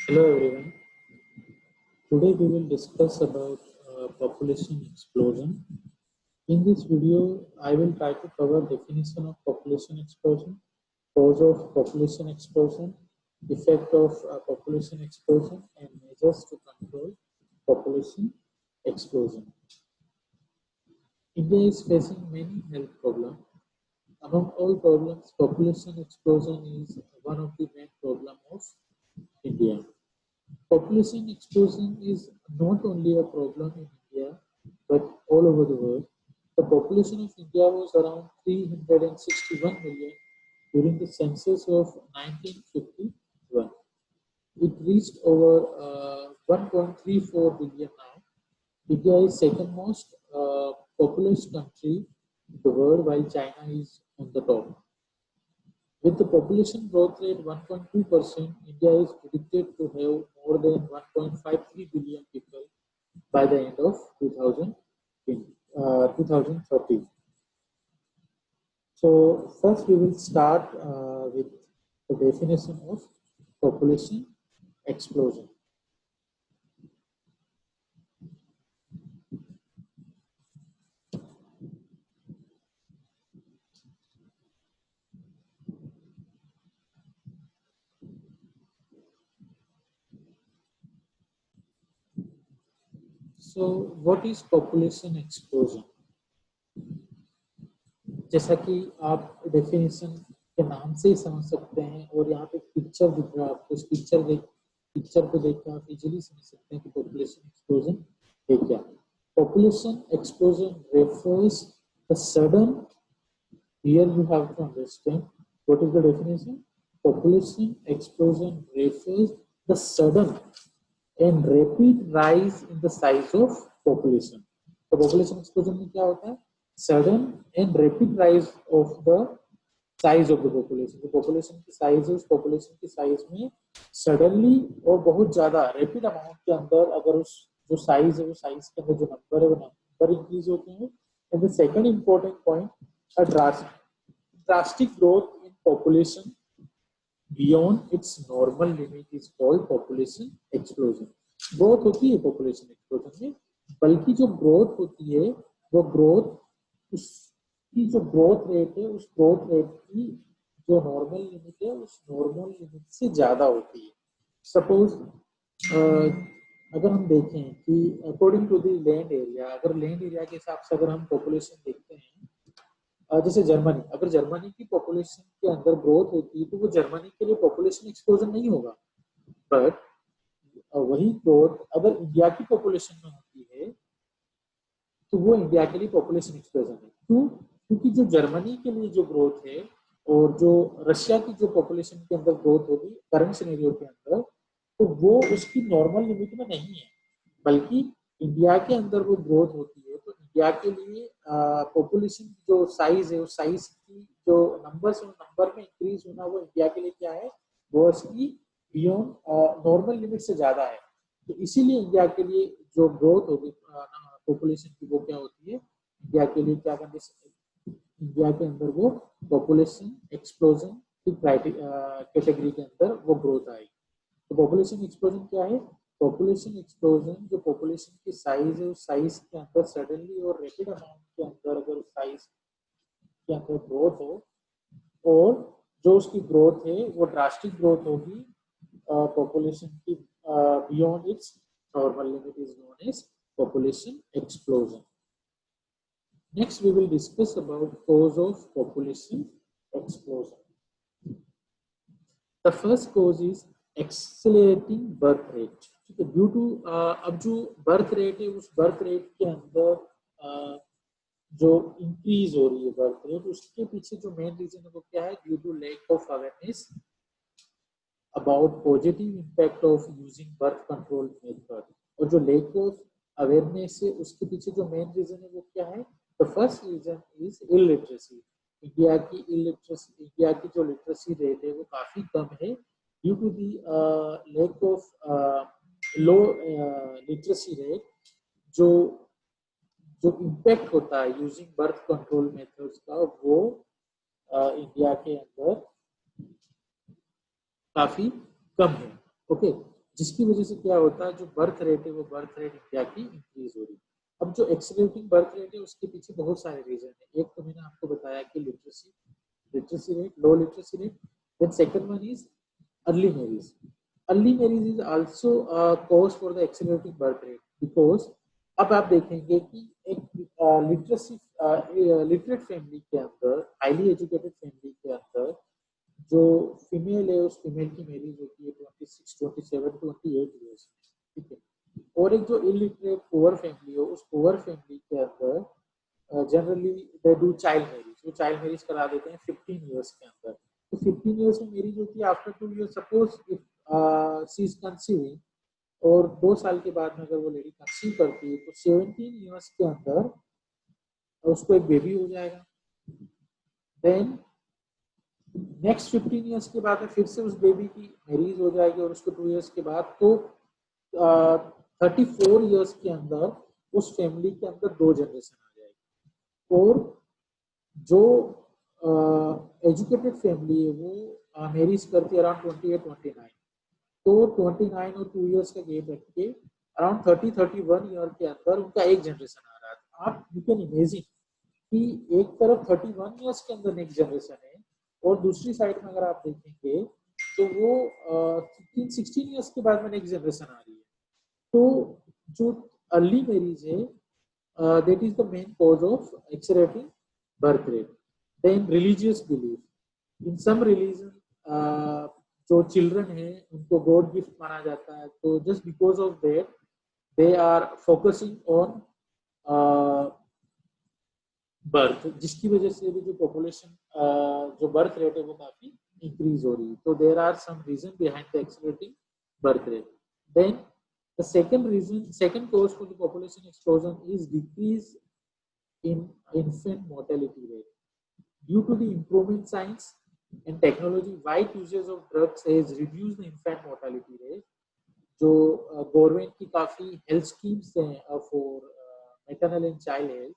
Hello everyone. Today we will discuss about population explosion. In this video, I will try to cover definition of population explosion, cause of population explosion, effect of population explosion, and measures to control population explosion. India is facing many health problems. Among all problems, population explosion is one of the main problems of India. Population explosion is not only a problem in India but all over the world. The population of India was around 361 million during the census of 1951. It reached over 1.34 billion now. India is second most populous country in the world while China is on the top. With the population growth rate 1.2%, India is predicted to have more than 1.53 billion people by the end of 2030. So first we will start with the definition of population explosion. So what is population explosion? जैसा कि आप definition के नाम से ही समझ सकते हैं और यहाँ पे पिक्चर दिख रहा है आपको, इस पिक्चर को देख के आप इजीली समझ सकते हैं कि पॉपुलेशन एक्सप्लोजन है क्या. Population explosion refers the sudden, here you have to understand what is the definition. Population explosion refers the sudden and rapid rise in the size of population. तो population explosion में क्या होता है? Sudden and rapid rise of the size of the population. जो population की size है, उस population की size में suddenly और बहुत ज़्यादा rapid amount के अंदर अगर उस जो size है, वो size के अंदर जो number है, वो number increase होते हैं. And the second important point, a drastic growth in population beyond its normal limit is called population explosion. Growth होती है population explosion में, बल्कि जो ग्रोथ होती है वो ग्रोथ उसकी जो ग्रोथ रेट है उस ग्रोथ रेट की जो नॉर्मल लिमिट है उस नॉर्मल लिमिट से ज्यादा होती है. सपोज अगर हम देखें कि according to the land area, अगर लैंड एरिया के हिसाब से अगर हम पॉपुलेशन देखते हैं, जैसे जर्मनी, अगर जर्मनी की पॉपुलेशन के अंदर ग्रोथ होती है तो वो जर्मनी के लिए पॉपुलेशन एक्सप्लोजन नहीं होगा. बट वही ग्रोथ अगर इंडिया की पॉपुलेशन में होती है तो वो इंडिया के लिए पॉपुलेशन एक्सप्लोजन है. क्यों? क्योंकि जो जर्मनी के लिए जो ग्रोथ है और जो रशिया की जो पॉपुलेशन के अंदर ग्रोथ होगी करंट सिनेरियो के अंदर, तो वो उसकी नॉर्मल लिमिट में नहीं है, बल्कि इंडिया के अंदर वो ग्रोथ होती है. तो इंडिया के लिए पॉपुलेशन की जो साइज है उस साइज की जो नंबर है, नंबर में इंक्रीज होना वो इंडिया के लिए क्या है, वो उसकी बियॉन्ड नॉर्मल लिमिट से ज्यादा है. तो इसीलिए इंडिया के लिए जो ग्रोथ होगी पॉपुलेशन की वो क्या होती है, इंडिया के लिए क्या कंडीशन, इंडिया के अंदर वो पॉपुलेशन एक्सप्लोजन की कैटेगरी के अंदर वो ग्रोथ आएगी. तो पॉपुलेशन एक्सप्लोजन क्या है? पॉपुलेशन एक्सप्लोजन जो पॉपुलेशन की साइज है उस साइज के अंदर सडनली और रैपिड अमाउंट के अंदर अगर उस साइज के अंदर ग्रोथ हो और जो उसकी ग्रोथ है वो ड्रास्टिक ग्रोथ होगी population की beyond its normal limit is known as population explosion. Next we will discuss about cause of population explosion. The first cause is accelerating birth rate. ठीक है, ड्यू टू अब जो birth rate है उस birth rate के अंदर जो increase हो रही है बर्थ रेट, उसके पीछे जो मेन रीजन है वो क्या है? Due to lack of awareness about positive impact of using birth control method. और जो lack of awareness है उसके पीछे जो मेन रीजन है वो क्या है? The first reason is illiteracy. India की जो लिटरेसी रेट है वो काफी कम है due to the lack of low literacy rate. जो इम्पैक्ट होता है यूजिंग बर्थ कंट्रोल मेथड्स का वो इंडिया के अंदर काफी कम है. ओके, जिसकी वजह से क्या होता है, जो बर्थ रेट है वो बर्थ रेट इंडिया की इंक्रीज हो रही है। अब जो एक्सेलरेटिंग बर्थ रेट है उसके पीछे बहुत सारे रीजन है। एक तो मैंने आपको बताया कि literacy rate, low literacy rate. Then second one is early marriage. Early marriage is also cause for the accelerating birth rate, because अब आप देखेंगे कि एक लिटरेसी लिटरेट फैमिली के अंदर, हाईली एजुकेटेड फैमिली के अंदर जो फीमेल है उस फीमेल की मैरिज होती है 26, 27, 28 ईयर्स, ठीक है। और एक जो इलिटरेट पुअर फैमिली हो, उस पुअर फैमिली के अंदर generally they do child marriage, वो चाइल्ड मैरिज करा देते हैं 15 ईयर्स के अंदर। तो 15 ईयर्स में मैरिज होती है, after 2 years suppose if she is conceiving, और 2 साल के बाद में अगर वो लेडी कंसीव करती है तो 17 ईयर्स के अंदर उसको एक बेबी हो जाएगा। देन नेक्स्ट 15 ईयर्स के बाद में फिर से उस बेबी की मैरिज हो जाएगी, और उसको 2 ईयर्स के बाद तो 34 ईयर्स के अंदर उस फैमिली के अंदर 2 जनरेशन आ जाएगी। और जो एजुकेटेड फैमिली है वो मैरिज करती है अराउंड 28, 29, तो 29 और 2 ईयर्स का गैप रख के अराउंड 30-31 ईयर के अंदर उनका एक जनरेशन आ रहा है। आप यू कैन इमेजिन कि एक तरफ 31 ईयर्स के अंदर नेक्स्ट जनरेशन है, और दूसरी साइड में अगर आप देखेंगे तो वो 16 ईयर्स के बाद में नेक्स्ट जनरेशन आ रही है। तो जो अर्ली मैरिज है, that is the main cause of accelerating birth rate. Then religious belief. In some religion, जो चिल्ड्रन है उनको गॉड गिफ्ट माना जाता है, तो just because of that they are focusing on birth, जिसकी वजह से भी जो पॉपुलेशन जो बर्थ रेट है वो काफी इंक्रीज हो रही है। तो there are some reason behind the accelerating birth rate. Then the second cause for the population explosion is decrease in infant mortality rate. Due to the improvement science and technology, wide usage of drugs has reduced the infant mortality rate. जो government की काफी health schemes हैं for maternal and child health,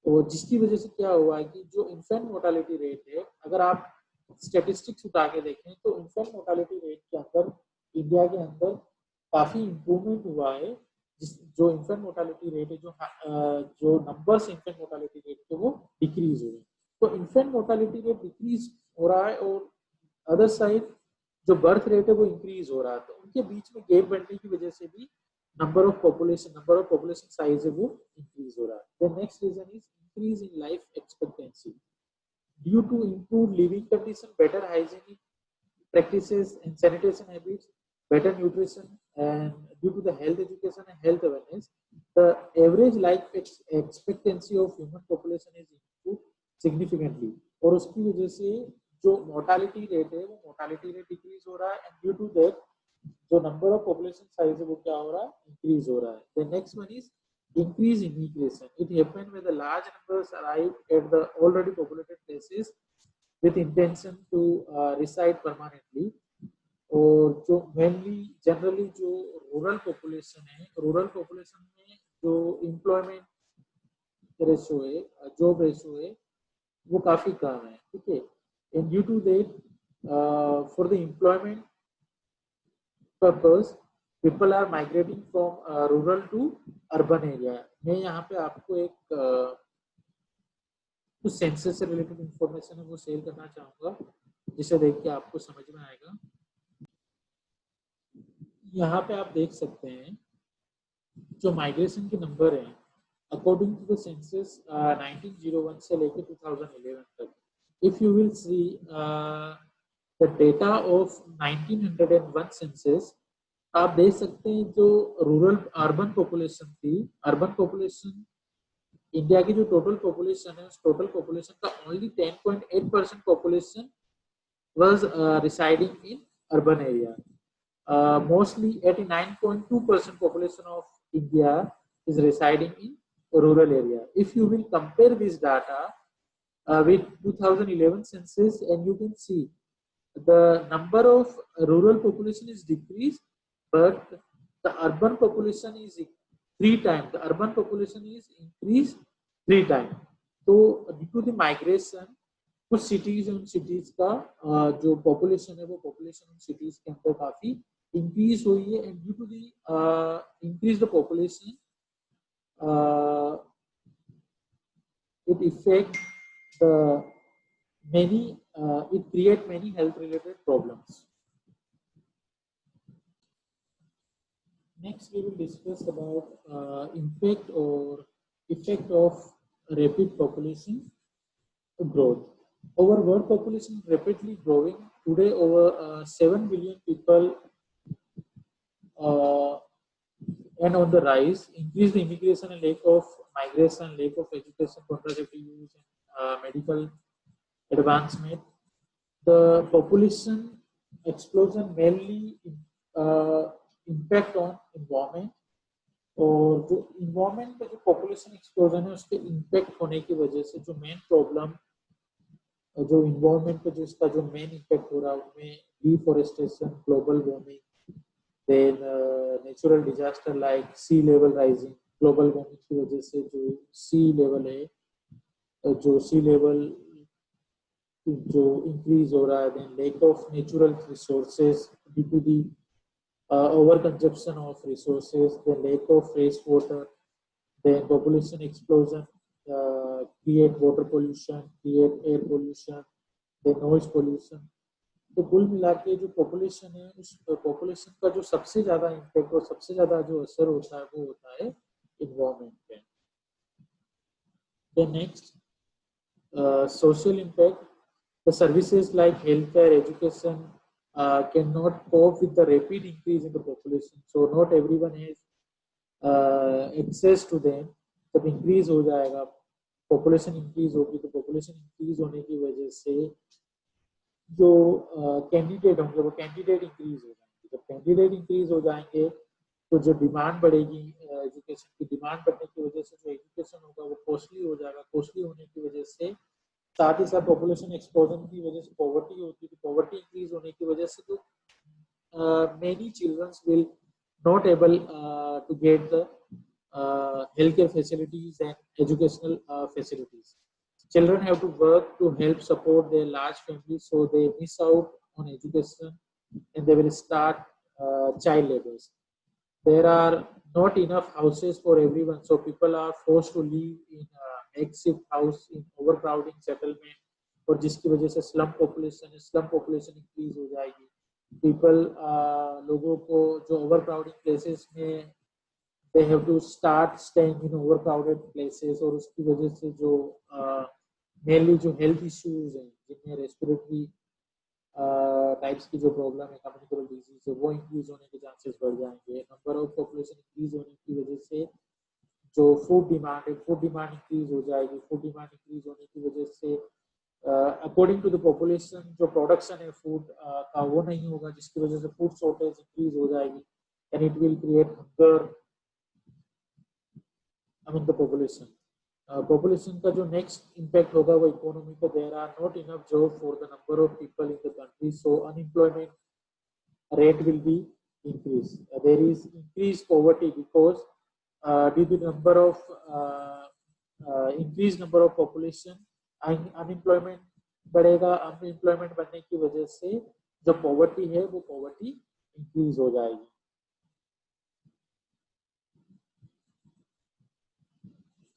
तो जिसकी वजह से क्या हुआ है कि जो इन्फेंट मोर्टालिटी रेट है, अगर आप स्टेटिस्टिक्स उठा के देखें तो इन्फेंट मोर्टालिटी रेट के अंदर इंडिया के अंदर काफी इम्प्रूवमेंट हुआ है। जो इन्फेंट मोर्टालिटी रेट है, जो नंबर्स इन्फेंट मोर्टालिटी रेट के वो डिक्रीज हो रहे हैं। तो इन्फेंट मोर्टालिटी रेट डिक्रीज हो रहा है, और अदर साइड जो बर्थ रेट है वो इंक्रीज हो रहा है। तो उनके बीच में गैप बढ़ने की वजह से भी नंबर ऑफ पॉपुलेशन साइज है वो इंक्रीज हो रहा है। The next reason is increase in life expectancy due to improve living condition, better hygienic practices and sanitation habits, better nutrition, and due to the health education and health awareness, the average life expectancy of human population is improved significantly. और उसकी वजह से जो mortality rate है वो mortality rate decrease हो रहा है, एंड ड्यू टू दैट जो नंबर ऑफ पॉपुलेशन साइज है वो क्या हो रहा है, इंक्रीज हो रहा है। The next one is increase in immigration. It happened when the large numbers arrived at the already populated places with intention to reside permanently. और जो मेनली जनरली जो रूरल पॉपुलेशन है, रूरल पॉपुलेशन में जो employment ratio है, job ratio है, वो काफी कम है, ठीक है। And due to that for the employment purpose people are migrating from rural to urban area. मैं यहाँ पे आपको एक कुछ सेंसस से रिलेटेड इंफॉर्मेशन है वो शेयर करना चाहूंगा, जिसे देख के आपको समझ में आएगा। यहाँ पे आप देख सकते हैं जो माइग्रेशन के नंबर हैं अकॉर्डिंग टू द सेंसस 1901 से लेकर 2011 तक। If you will see the data of 1901 census, आप देख सकते हैं जो रूरल अर्बन पॉपुलेशन थी, अर्बन पॉपुलेशन इंडिया की जो टोटल पॉपुलेशन है उस टोटल पॉपुलेशन का only 10.8% population was residing in urban area. Mostly 89.2% population of India is residing in rural area. If you will compare this data with 2011 census, and you can see the number of rural population is decreased, but the urban population is 3 times. The urban population is increased 3 times. So due to the migration, कुछ cities, उन cities का जो population है वो population उन cities के अंदर काफी इंक्रीज हुई है, and due to the increase the population it affect the many it create many health related problems. Next we will discuss about impact or effect of rapid population growth. Our world population is rapidly growing. Today over 7 billion people uh, and on the rise. Increased immigration and lack of migration, lack of education, contraceptive use, and medical advancement. The population explosion mainly uh, impact on environment, और जो environment पे जो population explosion है उसके impact होने की वजह से जो मेन प्रॉब्लम जो इन्वायरमेंट पे जो इसका जो मेन इम्पैक्ट हो रहा है उसमें deforestation, global warming, then natural disaster like sea level rising. Global warming की वजह से जो सी लेवल है, जो सी लेवल जो इंक्रीज हो रहा है, then lack of natural resources due to the over consumption of resources, the lack of fresh water, then population explosion, create water pollution, create air pollution, then noise pollution. तो कुल मिला के जो population है उस पॉपुलेशन का जो सबसे ज्यादा इम्पैक्ट और सबसे ज्यादा जो असर होता है वो होता है इन्वायरमेंट पे. Then next, social impact. The services like healthcare, education cannot cope with the rapid increase in the population. So not everyone has access to them. जब इंक्रीज हो जाएगा, पॉपुलेशन इंक्रीज होगी, तो पॉपुलेशन इंक्रीज होने की वजह से जो कैंडिडेट होंगे वो कैंडिडेट इंक्रीज हो जाएंगे. जब कैंडिडेट इंक्रीज हो जाएंगे तो जो डिमांड बढ़ेगी, एजुकेशन की डिमांड बढ़ने की वजह से जो एजुकेशन होगा वो कॉस्टली हो जाएगा. कॉस्टली होने की वजह से साथ ही साथ पॉपुलेशन एक्सप्लोजन की वजह से पॉवर्टी होती है. पॉवर्टी इंक्रीज होने की वजह से तो many children will not able to get the healthcare facilities and educational facilities. Children have to work to help support their large families, so they miss out on education and they will start child labors. There are not enough houses for everyone, so people are forced to live in makeshift house in overcrowding settlement, और जिसकी वजह से slum population increase हो जाएगी. People लोगों को जो overcrowding places में they have to start staying in overcrowded places, और उसकी वजह से जो मेनली जो हेल्थ इश्यूज हैं जिनमें रेस्पिरेटरी टाइप्स की जो प्रॉब्लम है, कम्युनिकेबल डिजीज है, वो इंक्रीज होने के चांसेस बढ़ जाएंगे. नंबर ऑफ पॉपुलेशन इंक्रीज होने की वजह से जो फूड डिमांड है, फूड डिमांड इंक्रीज हो जाएगी. फूड डिमांड इंक्रीज होने की वजह से अकॉर्डिंग टू द पॉपुलेशन जो प्रोडक्शन है फूड का वो नहीं होगा, जिसकी वजह से फूड शॉर्टेज इंक्रीज हो जाएगी, and it will create hunger among the population. Population का जो नेक्स्ट इम्पैक्ट होगा वो इकोनॉमी पे. There are not enough job for the number of people in the country, so unemployment rate will be increased. There is increased poverty because due to the number of increased number of population, unemployment बढ़ेगा. Unemployment बढ़ने की वजह से जो poverty है वो poverty increase हो जाएगी.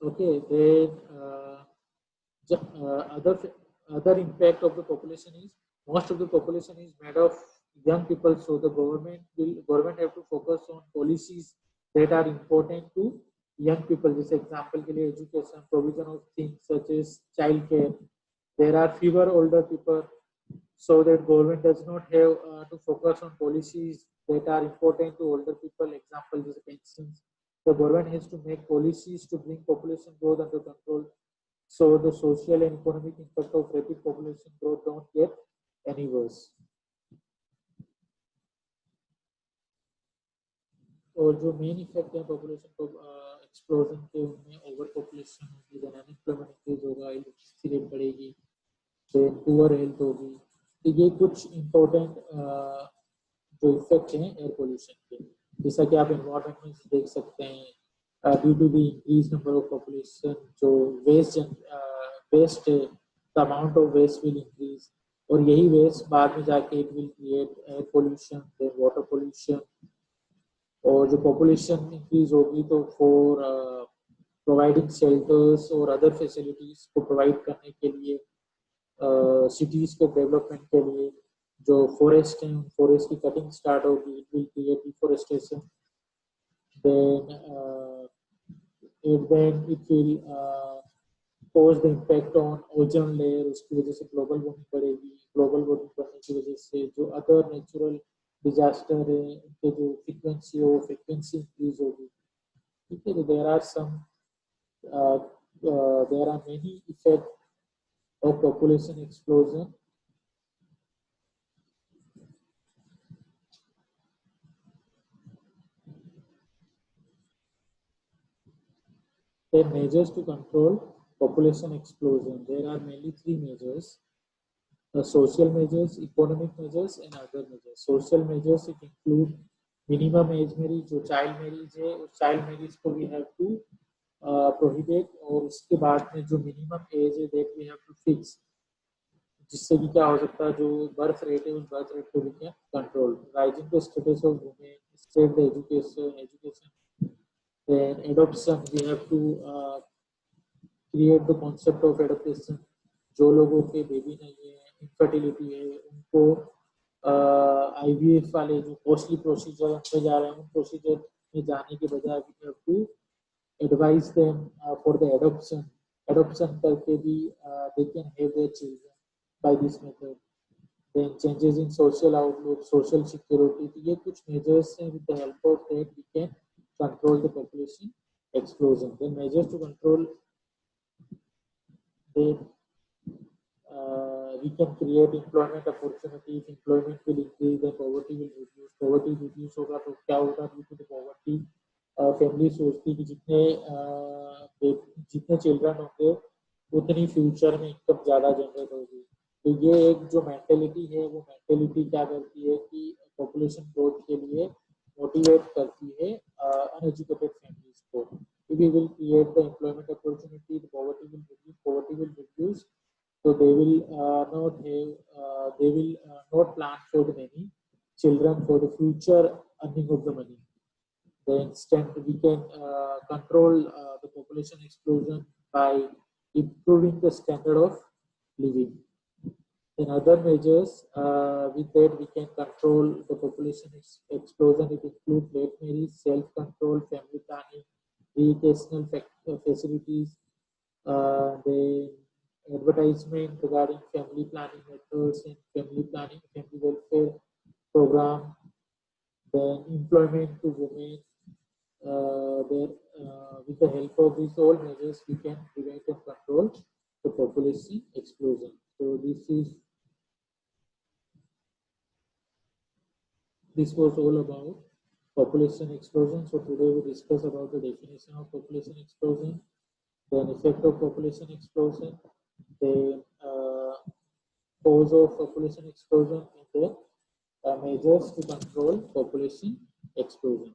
Okay, then other impact of the population is most of the population is made of young people, so the government have to focus on policies that are important to young people. जैसे example के लिए education, provision of things such as child care. There are fewer older people, so that government does not have to focus on policies that are important to older people. Example is pensions. The government has to make policies to bring population growth under control, so the social and economic impact of rapid population growth don't get any worse. और जो main effect है population explosion के, उनमें over population होगी, then unemployment increase होगा, electricity rate बढ़ेगी, then poor health होगी. तो ये कुछ इम्पोर्टेंट जो इफेक्ट हैं एयर पोल्यूशन के, जैसा कि आप एनवायरनमेंट में देख सकते हैं. Due to the increase number of population जो waste the amount of waste will increase, और यही वेस्ट बाद में जाके it will create air pollution, then water pollution. और जो पॉपुलेशन इंक्रीज होगी तो फॉर प्रोवाइडिंग शेल्टर्स और अदर फैसिलिटीज को प्रोवाइड करने के लिए, सिटीज के डेवलपमेंट के लिए जो फॉरेस्ट हैं, फॉरेस्ट की कटिंग स्टार्ट होगी, it will create deforestation, then it will cause the impact on ozone layer, उसकी वजह से ग्लोबल वार्मिंग बढ़ेगी। ग्लोबल वार्मिंग बढ़ने की वजह से जो अदर नेचुरल डिजास्टर है उनके जो फ्रीक्वेंसी इंक्रीज होगी। ठीक है, तो there are many effect of population explosion. The measures to control population explosion. There are mainly three measures: social measures, economic measures, and other measures. Social measures it include minimum age marriage, जो child marriage है उस child marriage को we have to prohibit, और उसके बाद में जो minimum age है that we have to fix, जिससे कि क्या हो सकता है, जो बर्थ रेट है उस बर्थ रेट को भी क्या control. Rising the status of women, state the education, then adoption, we have to create the concept of adaptation। जो लोगों के बेबी नहीं है, इनफर्टिलिटी है, उनको IVF वाले जो कॉस्टली प्रोसीजर में जा रहे हैं उन प्रोसीजर में जाने के बजाय we have to advise them for the adoption। adoption करके भी they can have their children by this method। then changes in social outlook, social security, तो ये कुछ measures हैं with the help of that we can control the population explosion। then measures to control, then we can create employment opportunity। if employment will increase then poverty will reduce। poverty reduce होगा तो क्या होगा, due to the poverty family सोचती कि जितने children होंगे उतनी future में इनकम ज़्यादा जनरेट होगी। तो ये एक जो मेंटेलिटी है वो मेंटेलिटी क्या करती है कि पॉपुलेशन ग्रोथ के लिए मोटिवेट करती है अनएजुकेटेड फैमिलीज को। we will create the employment opportunity, the poverty will reduce, so they will not plan for the many children for the future earning of the money। then we can control the population explosion by improving the standard of living। then other measures with that we can control the population explosion, it includes late marriage, self-control, family planning, educational facilities, then advertisement regarding family planning methods and family welfare program, then employment to women। With the help of these all measures we can prevent and control the population explosion। so this was all about population explosion। so today we discuss about the definition of population explosion, then effect of population explosion, then cause of population explosion, and then measures to control population explosion।